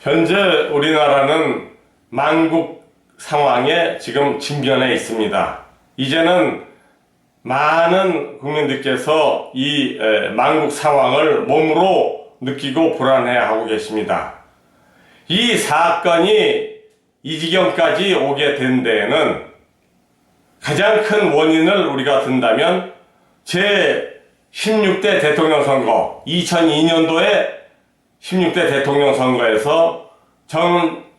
현재 우리나라는 망국 상황에 지금 직면해 있습니다. 이제는 많은 국민들께서 이 망국 상황을 몸으로 느끼고 불안해하고 계십니다. 이 사건이 이 지경까지 오게 된 데에는 가장 큰 원인을 우리가 든다면 제16대 대통령 선거, 2002년도에 16대 대통령 선거에서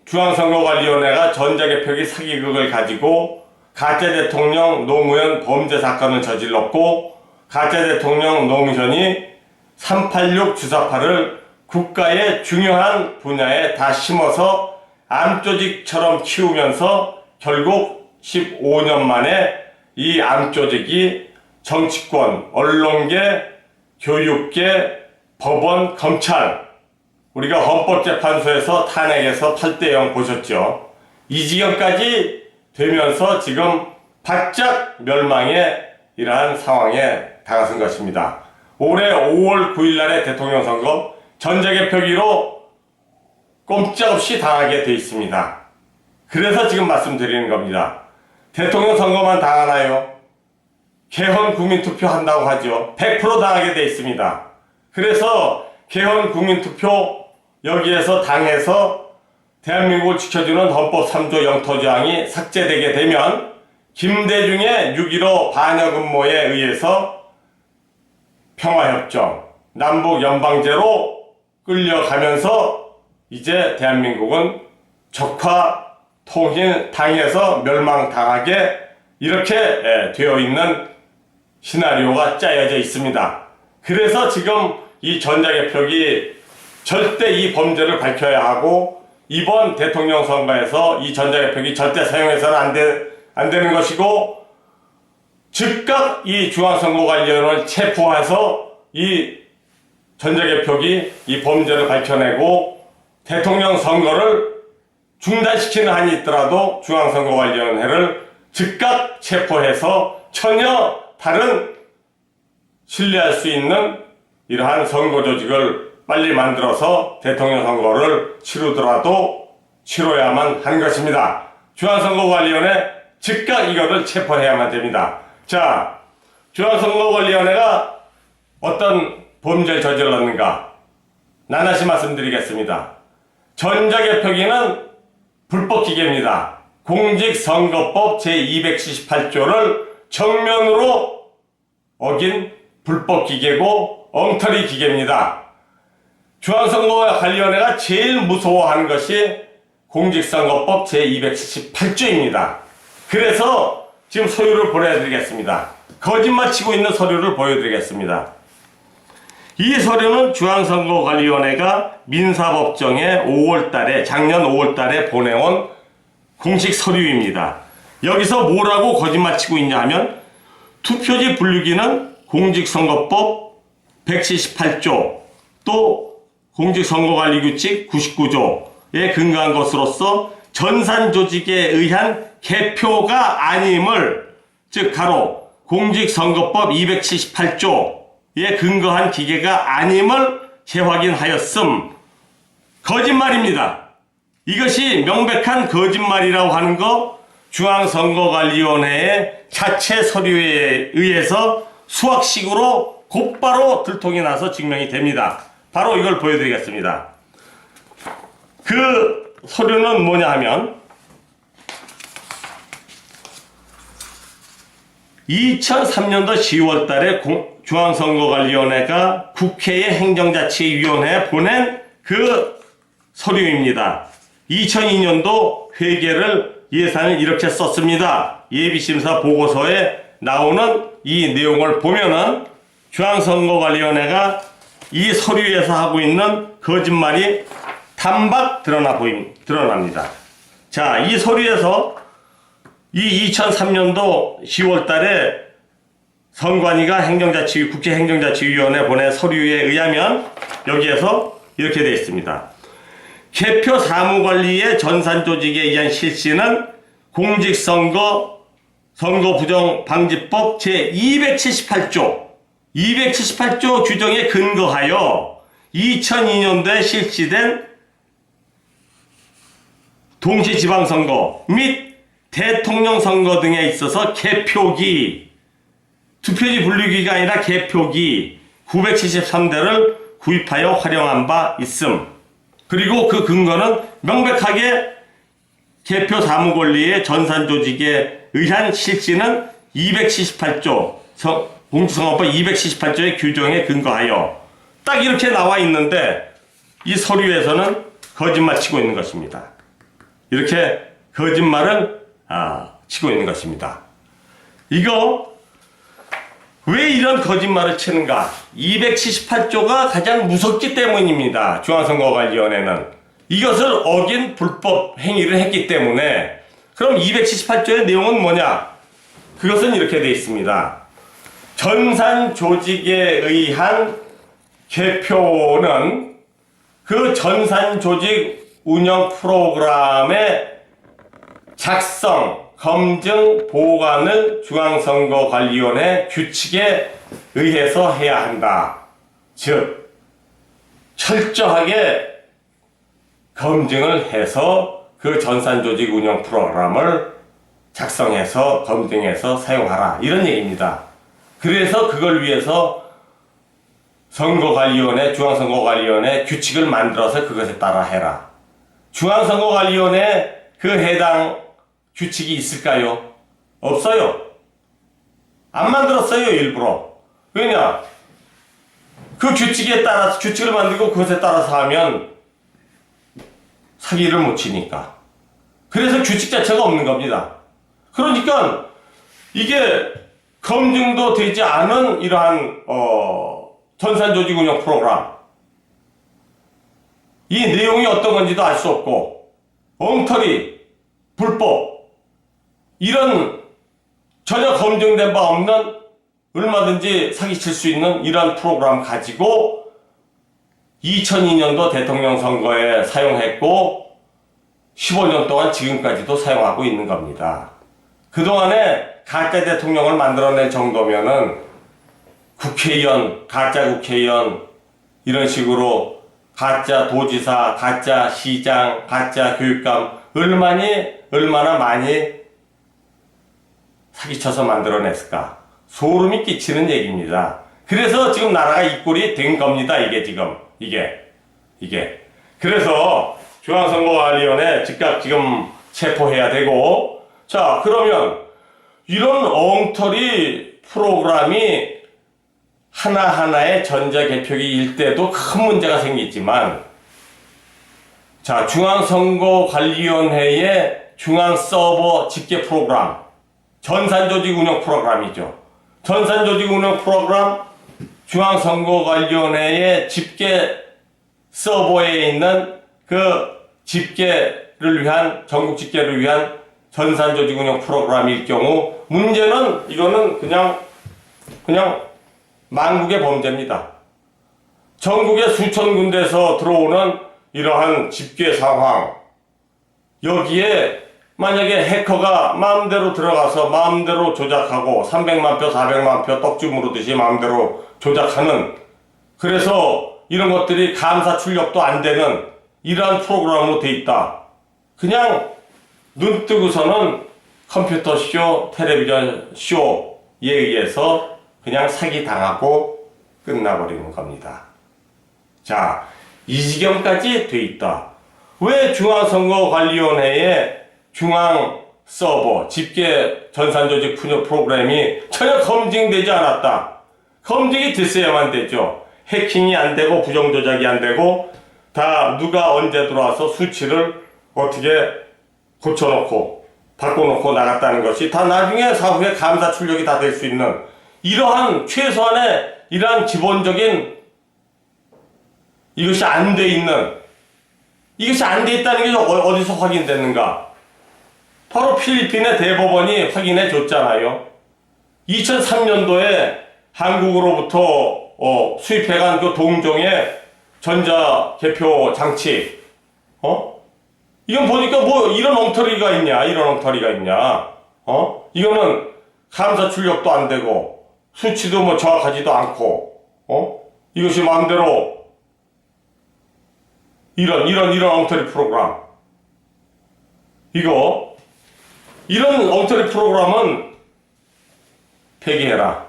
중앙선거관리위원회가 전자개표기 사기극을 가지고 가짜 대통령 노무현 범죄 사건을 저질렀고, 가짜 대통령 노무현이 386 주사파를 국가의 중요한 분야에 다 심어서 암조직처럼 키우면서 결국 15년 만에 이 암조직이 정치권, 언론계, 교육계, 법원, 검찰, 우리가 헌법재판소에서 탄핵해서 8대0 보셨죠. 이 지경까지 되면서 지금 바짝 멸망의 이러한 상황에 다가선 것입니다. 올해 5월 9일 날의 대통령 선거 전자개표기로 꼼짝없이 당하게 돼 있습니다. 그래서 지금 말씀드리는 겁니다. 대통령 선거만 당하나요? 개헌 국민투표 한다고 하죠. 100% 당하게 돼 있습니다. 그래서 개헌 국민투표 여기에서 당해서 대한민국을 지켜주는 헌법 3조 영토조항이 삭제되게 되면 김대중의 6.15 반역음모에 의해서 평화협정, 남북연방제로 끌려가면서 이제 대한민국은 적화, 통일, 당해서 멸망당하게 이렇게 되어 있는 시나리오가 짜여져 있습니다. 그래서 지금 이 전자개표기 절대 이 범죄를 밝혀야 하고, 이번 대통령 선거에서 이 전자개표기 절대 사용해서는 안 되는 것이고, 즉각 이 중앙선거관리위원회를 체포해서 이 전자개표기 이 범죄를 밝혀내고 대통령 선거를 중단시키는 한이 있더라도 중앙선거관리위원회를 즉각 체포해서 전혀 다른 신뢰할 수 있는 이러한 선거 조직을 빨리 만들어서 대통령 선거를 치르더라도 치러야만 하는 것입니다. 중앙선거관리위원회 즉각 이거를 체포해야만 됩니다. 자, 중앙선거관리위원회가 어떤 범죄를 저질렀는가? 나나시 말씀드리겠습니다. 전자개표기는 불법기계입니다. 공직선거법 제278조를 정면으로 어긴 불법기계고 엉터리 기계입니다. 중앙선거관리위원회가 제일 무서워하는 것이 공직선거법 제278조입니다. 그래서 지금 서류를 보내드리겠습니다. 거짓말 치고 있는 서류를 보여드리겠습니다. 이 서류는 중앙선거관리위원회가 민사법정에 작년 5월달에 보내온 공식 서류입니다. 여기서 뭐라고 거짓말 치고 있냐 하면, 투표지 분류기는 공직선거법 178조 또 공직선거관리규칙 99조에 근거한 것으로서 전산조직에 의한 개표가 아님을, 즉 가로 공직선거법 278조에 근거한 기계가 아님을 재확인하였음. 거짓말입니다. 이것이 명백한 거짓말이라고 하는 거 중앙선거관리위원회의 자체 서류에 의해서 수학식으로 곧바로 들통이 나서 증명이 됩니다. 바로 이걸 보여드리겠습니다. 그 서류는 뭐냐 하면 2003년도 10월 달에 중앙선거관리위원회가 국회의 행정자치위원회에 보낸 그 서류입니다. 2002년도 회계를 예산을 이렇게 썼습니다. 예비심사 보고서에 나오는 이 내용을 보면은 중앙선거관리위원회가 이 서류에서 하고 있는 거짓말이 단박 드러납니다. 자, 이 서류에서 이 2003년도 10월 달에 선관위가 국회 행정자치위원회 보낸 서류에 의하면 여기에서 이렇게 되어 있습니다. 개표 사무관리의 전산조직에 의한 실시는 공직선거 선거부정방지법 제278조 규정에 근거하여 2002년도에 실시된 동시지방선거 및 대통령 선거 등에 있어서 개표기, 투표지 분류기가 아니라 개표기 973대를 구입하여 활용한 바 있음. 그리고 그 근거는 명백하게 개표 사무권리의 전산조직에 의한 실시는 278조, 공직선거법 278조의 규정에 근거하여 딱 이렇게 나와 있는데 이 서류에서는 거짓말 치고 있는 것입니다. 이렇게 거짓말을 치고 있는 것입니다. 이거 왜 이런 거짓말을 치는가? 278조가 가장 무섭기 때문입니다. 중앙선거관리위원회는 이것을 어긴 불법 행위를 했기 때문에. 그럼 278조의 내용은 뭐냐? 그것은 이렇게 되어 있습니다. 전산 조직에 의한 개표는 그 전산 조직 운영 프로그램의 작성, 검증, 보관을 중앙선거관리위원회 규칙에 의해서 해야 한다. 즉, 철저하게 검증을 해서 그 전산조직 운영 프로그램을 작성해서 검증해서 사용하라. 이런 얘기입니다. 그래서 그걸 위해서 선거관리위원회, 중앙선거관리위원회 규칙을 만들어서 그것에 따라 해라. 중앙선거관리위원회 그 해당 규칙이 있을까요? 없어요. 안 만들었어요, 일부러. 왜냐? 그 규칙에 따라서, 규칙을 만들고 그것에 따라서 하면 사기를 못 치니까. 그래서 규칙 자체가 없는 겁니다. 그러니까 이게 검증도 되지 않은 이러한 전산조직 운영 프로그램, 이 내용이 어떤 건지도 알 수 없고 엉터리, 불법, 이런 전혀 검증된 바 없는 얼마든지 사기칠 수 있는 이런 프로그램 가지고 2002년도 대통령 선거에 사용했고 15년 동안 지금까지도 사용하고 있는 겁니다. 그동안에 가짜 대통령을 만들어낼 정도면은 국회의원, 가짜 국회의원, 이런 식으로 가짜 도지사, 가짜 시장, 가짜 교육감 얼마나 많이 사기쳐서 만들어냈을까. 소름이 끼치는 얘기입니다. 그래서 지금 나라가 이 꼴이 된 겁니다. 이게 지금. 이게. 그래서 중앙선거관리위원회 즉각 지금 체포해야 되고, 자, 그러면 이런 엉터리 프로그램이 하나하나의 전자개표기일 때도 큰 문제가 생기지만, 자, 중앙선거관리위원회의 중앙서버 집계 프로그램, 전산조직 운영 프로그램이죠. 전산조직 운영 프로그램, 중앙선거관리위원회의 집계 서버에 있는 그 집계를 위한, 전국 집계를 위한 전산조직 운영 프로그램일 경우, 문제는 이거는 그냥 만국의 범죄입니다. 전국의 수천 군데에서 들어오는 이러한 집계 상황, 여기에 만약에 해커가 마음대로 들어가서 마음대로 조작하고 300만 표, 400만 표 떡주 무르듯이 마음대로 조작하는, 그래서 이런 것들이 감사 출력도 안 되는 이러한 프로그램으로 돼 있다. 그냥 눈 뜨고서는 컴퓨터 쇼, 텔레비전 쇼에 의해서 그냥 사기 당하고 끝나버리는 겁니다. 자, 이 지경까지 돼 있다. 왜 중앙선거관리위원회의 중앙 서버, 집계 전산조직 프로그램이 전혀 검증되지 않았다. 검증이 됐어야만 되죠. 해킹이 안 되고 부정조작이 안 되고 다 누가 언제 들어와서 수치를 어떻게 고쳐놓고 바꿔놓고 나갔다는 것이 다 나중에 사후에 감사 출력이 다 될 수 있는 이러한 최소한의 이러한 기본적인 이것이 안 돼 있는, 이것이 안 돼 있다는 게 어디서 확인됐는가? 바로 필리핀의 대법원이 확인해 줬잖아요. 2003년도에 한국으로부터 수입해간 그 동종의 전자개표 장치, 이건 보니까 뭐 이런 엉터리가 있냐, 이거는 감사 출력도 안 되고 수치도 뭐 정확하지도 않고, 이것이 마음대로 이런 엉터리 프로그램. 이런 엉터리 프로그램은 폐기해라.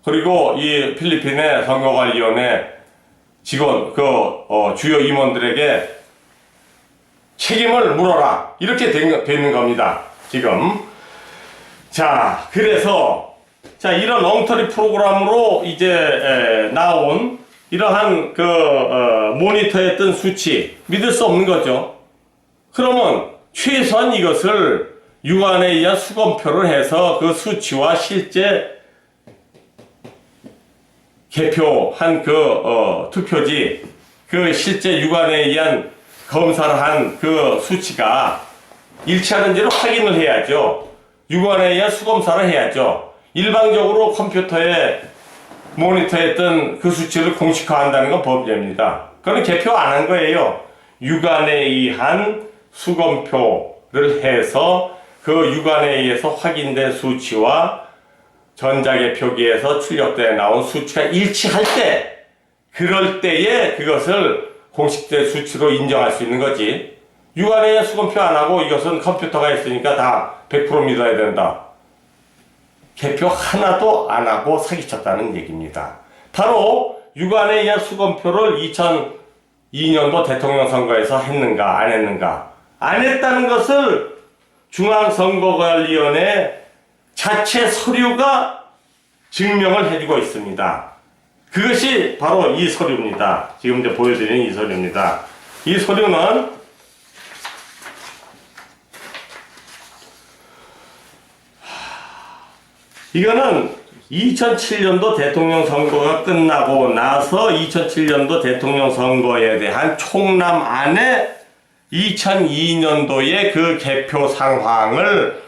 그리고 이 필리핀의 선거관리위원회 직원, 주요 임원들에게 책임을 물어라. 이렇게 되는 겁니다. 지금. 자, 그래서, 이런 엉터리 프로그램으로 이제, 나온 이러한 모니터에 뜬 수치, 믿을 수 없는 거죠. 그러면 최소한 이것을 유관에 의한 수검표를 해서 그 수치와 실제 개표한 투표지, 실제 유관에 의한 검사를 한 수치가 일치하는지를 확인을 해야죠. 유관에 의한 수검사를 해야죠. 일방적으로 컴퓨터에 모니터에 뜬 그 수치를 공식화한다는 건 법률입니다. 그건 개표 안 한 거예요. 유관에 의한 수검표를 해서 그 유관에 의해서 확인된 수치와 전자개표기에서 출력돼 나온 수치가 일치할 때, 그럴 때에 그것을 공식된 수치로 인정할 수 있는 거지. 유관에 수검표 안 하고 이것은 컴퓨터가 있으니까 다 100% 믿어야 된다. 개표 하나도 안 하고 사기쳤다는 얘기입니다. 바로 유관에 의한 수검표를 2002년도 대통령 선거에서 했는가 안 했는가. 안 했다는 것을 중앙선거관리위원회 자체 서류가 증명을 해주고 있습니다. 그것이 바로 이 서류입니다. 지금 이제 보여드리는 이 서류입니다. 이 서류는 이거는 2007년도 대통령 선거가 끝나고 나서 2007년도 대통령 선거에 대한 총람안에 2002년도의 그 개표 상황을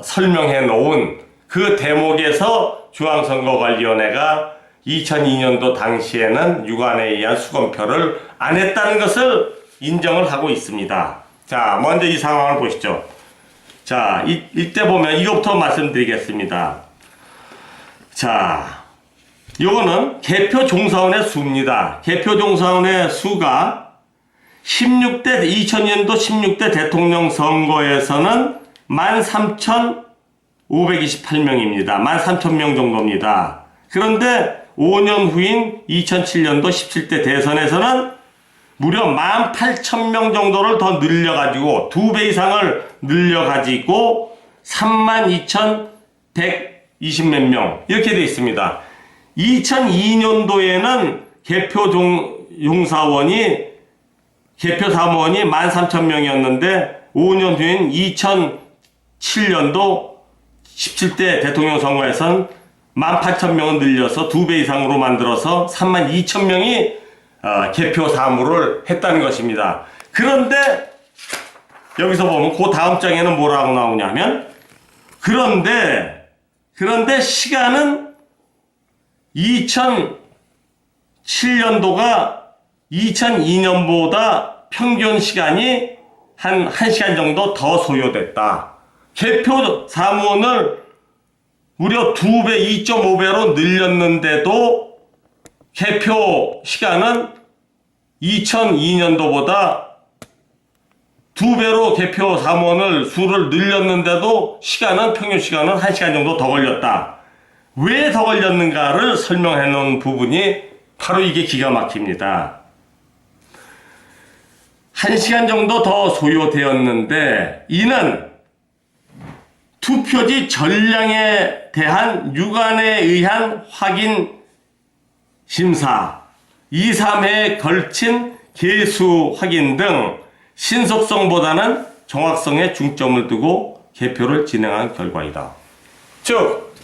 설명해 놓은 그 대목에서 중앙선거관리위원회가 2002년도 당시에는 유관에 의한 수검표를 안 했다는 것을 인정을 하고 있습니다. 자, 먼저 이 상황을 보시죠. 자, 이때 보면 이것부터 말씀드리겠습니다. 자, 요거는 개표 종사원의 수입니다. 개표 종사원의 수가 2002년도 16대 대통령 선거에서는 13,528명입니다. 13,000명 정도입니다. 그런데 5년 후인 2007년도 17대 대선에서는 무려 18,000명 정도를 더 늘려가지고 2배 이상을 늘려가지고 32,120몇 명 이렇게 되어 있습니다. 2002년도에는 개표 사무원이 13,000명이었는데 5년 후인 2007년도 17대 대통령 선거에선 18,000명을 늘려서 2배 이상으로 만들어서 32,000명이 개표 사무를 했다는 것입니다. 그런데 여기서 보면 그 다음 장에는 뭐라고 나오냐면 그런데 시간은 2007년도가 2002년보다 평균 시간이 한 1시간 정도 더 소요됐다. 개표 사무원을 무려 2배, 2.5배로 늘렸는데도 개표 시간은 2002년도보다 2배로 개표 사무원을 수를 늘렸는데도 평균 시간은 1시간 정도 더 걸렸다. 왜 더 걸렸는가를 설명해 놓은 부분이 바로 이게 기가 막힙니다. 1시간 정도 더 소요되었는데 이는 투표지 전량에 대한 유관에 의한 확인 심사, 2, 3회에 걸친 개수 확인 등 신속성보다는 정확성에 중점을 두고 개표를 진행한 결과이다. 즉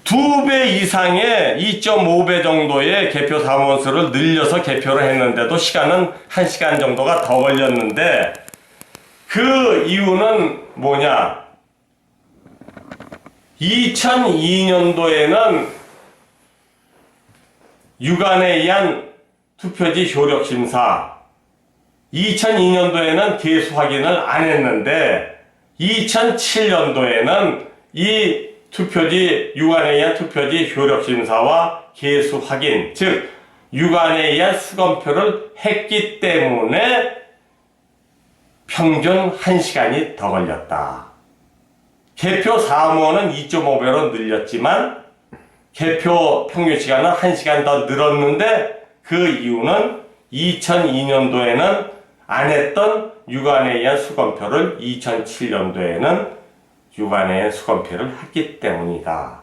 2배 이상의 2.5배 정도의 개표 사무원 수를 늘려서 개표를 했는데도 시간은 1시간 정도가 더 걸렸는데 그 이유는 뭐냐? 2002년도에는 유관에 의한 투표지 효력 심사, 2002년도에는 개수 확인을 안 했는데 2007년도에는 이 유관에 의한 투표지 효력 심사와 개수 확인, 즉 유관에 의한 수검표를 했기 때문에 평균 1시간이 더 걸렸다. 개표 사무원은 2.5배로 늘렸지만 개표 평균 시간은 1시간 더 늘었는데 그 이유는 2002년도에는 안 했던 유관에 의한 수검표를 2007년도에는 유관에 의한 수검표를 했기 때문이다.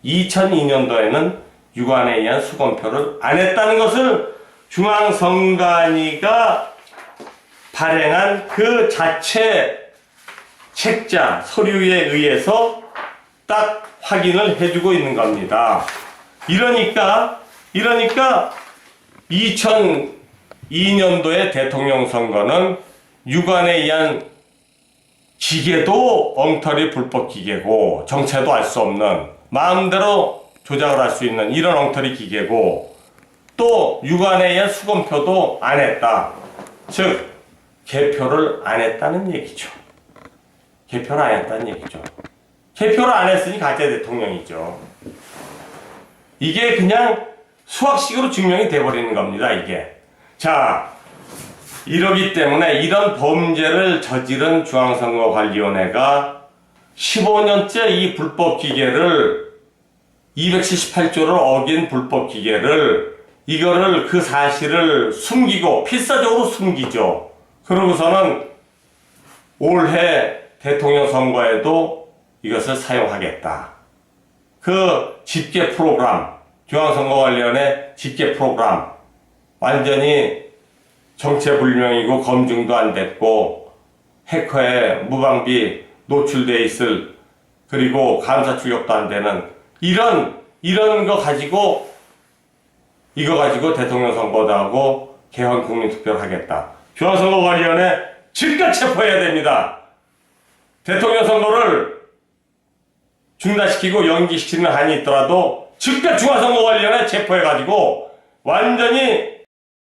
2002년도에는 유관에 의한 수검표를 안 했다는 것을 중앙선관위가 발행한 그 자체 책자, 서류에 의해서 딱 확인을 해주고 있는 겁니다. 이러니까 2002년도의 대통령 선거는 유관에 의한 기계도 엉터리 불법 기계고 정체도 알 수 없는 마음대로 조작을 할 수 있는 이런 엉터리 기계고 또 유관에 의한 수검표도 안 했다. 즉 개표를 안 했다는 얘기죠. 개표를 안 했다는 얘기죠. 개표를 안 했으니 가짜 대통령이죠. 이게 그냥 수학식으로 증명이 돼버리는 겁니다, 이게. 자, 이러기 때문에 이런 범죄를 저지른 중앙선거관리위원회가 15년째 이 불법 기계를 278조를 어긴 불법 기계를 이거를 그 사실을 숨기고 필사적으로 숨기죠. 그러고서는 올해 대통령 선거에도 이것을 사용하겠다. 그 집계 프로그램, 중앙선거관리위원회 집계 프로그램 완전히 정체불명이고 검증도 안 됐고 해커에 무방비 노출돼 있을 그리고 감사 출력도 안 되는 이런 거 가지고 이거 가지고 대통령 선거도 하고 개헌 국민투표를 하겠다. 중앙선거관리위원회 즉각 체포해야 됩니다. 대통령 선거를 중단시키고 연기시키는 한이 있더라도 즉각 중앙선거관리위원회 체포해가지고 완전히